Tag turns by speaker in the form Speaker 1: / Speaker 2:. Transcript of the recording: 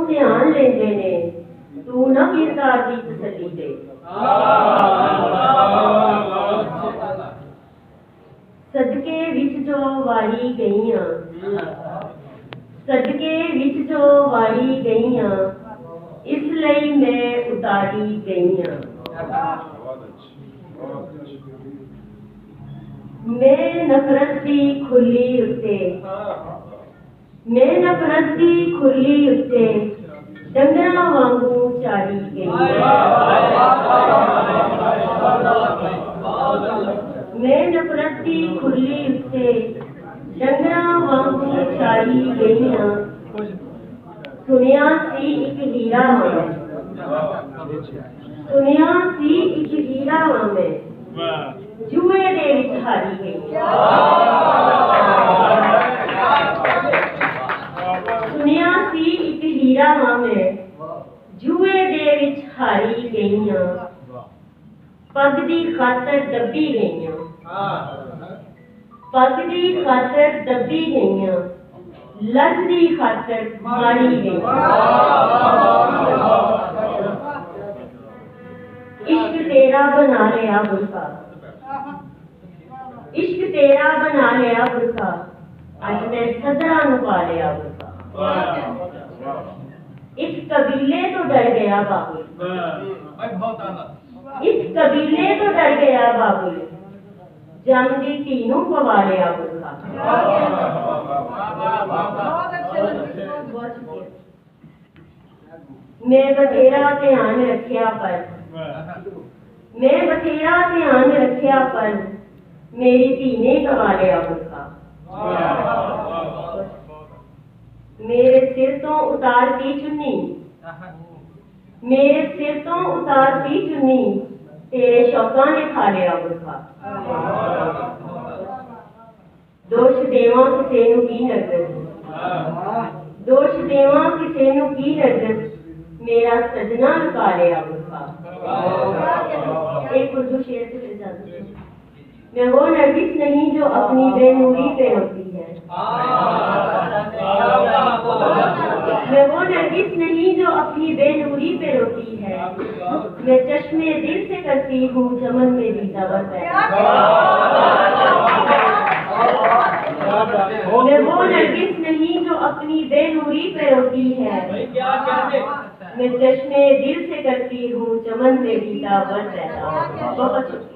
Speaker 1: ध्यान लेंदे ने तू ना किरदार दी तसल्ली दे। सदके विच जो वारी गईयां, सदके विच जो वारी गईयां, इसलिए मैं उतारी गईयां। मैं नफरत दी खुली उत्ते, मैं नफरत दी खुली उत्ते डंगरां वांगू चारी गईयां। मैं नफरत दी खुली उत्ते डंगरां वांगू चारी गईयां। सुनिया सी एक हीरा मैं, सुनिया सी एक हीरा मैं, जुए दे विच हारी गई। सुनिया सी एक हीरा मैं, जुए दे विच हारी गईयां। पग दी खातर दबी गईयां, पग दी खातर दबी गईयां, लज दी खातर मारी गईयां। इश्क तेरा बना लिया बुरका, इश्क तेरा बना लिया बुरका, अज मैं सदरा नूं पा लिया बुरका। इस कबीले तो डर गया बाबुल, इस कबीले तो डर गया बाबुल, जम दी धी नूं पवा लिया बुरका। मैं बथेरा ध्यान रखिया पर, मैं बथेरा ध्यान रखिया पर मेरी धी ने गवा लिया बुरका। मेरे सिर तो उतारती चुन्नी, मेरे सिर तो उतारती चुन्नी, तेरे शौकां ने खा लिया बुरका। दोष देवां किसे नूं की नरगस, दोष देवां किसे नूं की नरगस, मेरा सजना लुका लिया बुरका। एक उर्दू शेर से फिर जाती है। मैं वो नरगिस नहीं जो अपनी बेनूरी पे रोती है, मैं वो नरगिस नहीं जो अपनी बेनूरी पे रोती है। मैं चश्मे दिल से करती हूँ चमन में दीदावर पैदा। मैं वो नरगिस नहीं जो अपनी बेनूरी पे रोती है, मैं चश्मे दिल से करती हूँ चमन में दीदावर पैदा। बहुत शुक्रिया।